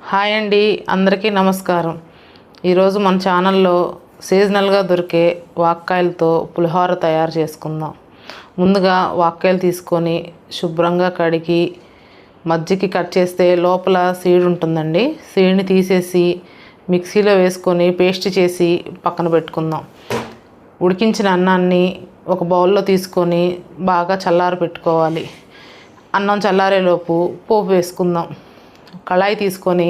Hi అండి, అందరికీ నమస్కారం. ఈరోజు మన ఛానల్లో సీజనల్గా దొరికే వాక్కాయలతో పులిహోర తయారు చేసుకుందాం. ముందుగా వాక్కాయలు తీసుకొని శుభ్రంగా కడిగి మజ్జిగకి కట్ చేస్తే లోపల సీడ్ ఉంటుందండి. సీడ్ని తీసేసి మిక్సీలో వేసుకొని పేస్ట్ చేసి పక్కన పెట్టుకుందాం. ఉడికించిన అన్నాన్ని ఒక బౌల్లో తీసుకొని బాగా చల్లారి పెట్టుకోవాలి. అన్నం చల్లారేలోపు పోపు వేసుకుందాం. కళాయి తీసుకొని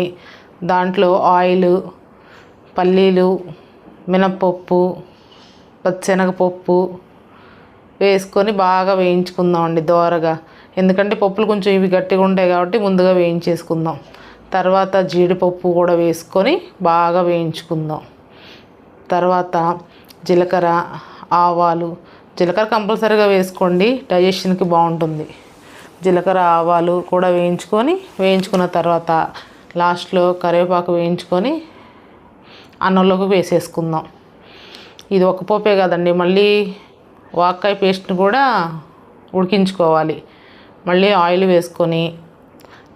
దాంట్లో ఆయిల్, పల్లీలు, మినప్పప్పు, పచ్చెనగపప్పు వేసుకొని బాగా వేయించుకుందామండి దోరగా. ఎందుకంటే పప్పులు కొంచెం ఇవి గట్టిగా ఉంటాయి కాబట్టి ముందుగా వేయించేసుకుందాం. తర్వాత జీడిపప్పు కూడా వేసుకొని బాగా వేయించుకుందాం. తర్వాత జీలకర్ర, ఆవాలు. జీలకర్ర కంపల్సరీగా వేసుకోండి, డైజెషన్కి బాగుంటుంది. జీలకర్ర, ఆవాలు కూడా వేయించుకున్న తర్వాత లాస్ట్లో కరివేపాకు వేయించుకొని అన్నంలోకి వేసేసుకుందాం. ఇది ఒక పోపే కదండి, మళ్ళీ వాక్కాయ పేస్ట్ని కూడా ఉడికించుకోవాలి. మళ్ళీ ఆయిల్ వేసుకొని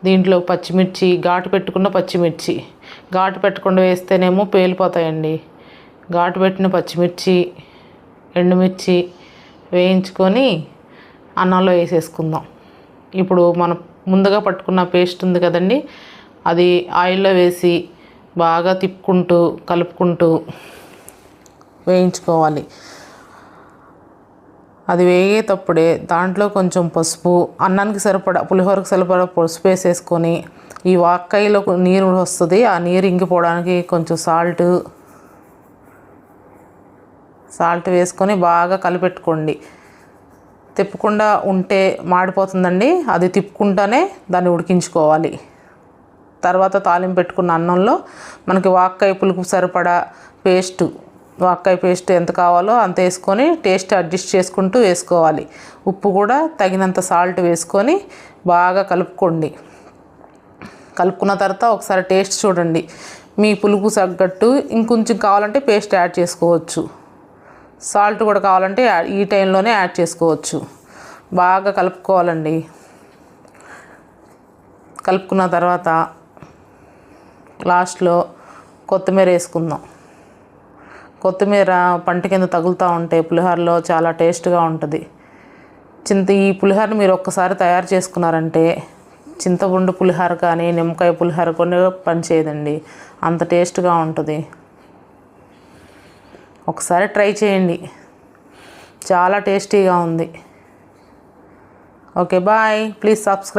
దీంట్లో పచ్చిమిర్చి, ఘాటు పెట్టుకున్న పచ్చిమిర్చి, ఘాటు పెట్టకుండా వేస్తేనేమో పేలిపోతాయండి. ఘాటు పెట్టిన పచ్చిమిర్చి, ఎండుమిర్చి వేయించుకొని అన్నంలో వేసేసుకుందాం. ఇప్పుడు మనం ముందుగా పట్టుకున్న పేస్ట్ ఉంది కదండి, అది ఆయిల్లో వేసి బాగా తిప్పుకుంటూ కలుపుకుంటూ వేయించుకోవాలి. అది వేగేటప్పుడే దాంట్లో కొంచెం పసుపు, అన్నానికి సరిపడా, పులిహోరకు సరిపడా పసుపు వేసేసుకొని ఈ వాక్కాయలో నీరు వస్తుంది, ఆ నీరు ఇంకిపోవడానికి కొంచెం సాల్ట్ వేసుకొని బాగా కలిపెట్టుకోండి. తిప్పకుండా ఉంటే మాడిపోతుందండి. అది తిప్పుకుంటానే దాన్ని ఉడికించుకోవాలి. తర్వాత తాలింపు పెట్టుకున్న అన్నంలో మనకి వాక్కాయ పులుపు సరిపడా వాక్కాయ పేస్ట్ ఎంత కావాలో అంత వేసుకొని టేస్ట్ అడ్జస్ట్ చేసుకుంటూ వేసుకోవాలి. ఉప్పు కూడా తగినంత సాల్ట్ వేసుకొని బాగా కలుపుకోండి. కలుపుకున్న తర్వాత ఒకసారి టేస్ట్ చూడండి. మీ పులుపు తగ్గట్టు ఇంకొంచెం కావాలంటే పేస్ట్ యాడ్ చేసుకోవచ్చు. సాల్ట్ కూడా కావాలంటే ఈ టైంలోనే యాడ్ చేసుకోవచ్చు. బాగా కలుపుకోవాలండి. కలుపుకున్న తర్వాత లాస్ట్లో కొత్తిమీర వేసుకుందాం. కొత్తిమీర పంట కింద తగులుతూ ఉంటే పులిహోరలో చాలా టేస్ట్గా ఉంటుంది. ఈ పులిహోరని మీరు ఒక్కసారి తయారు చేసుకున్నారంటే చింతపండు పులిహోర కానీ నిమ్మకాయ పులిహోర కొన్ని పనిచేయదండి, అంత టేస్ట్గా ఉంటుంది. ఒకసారి ట్రై చేయండి, చాలా టేస్టీగా ఉంది. Okay, bye. Please subscribe.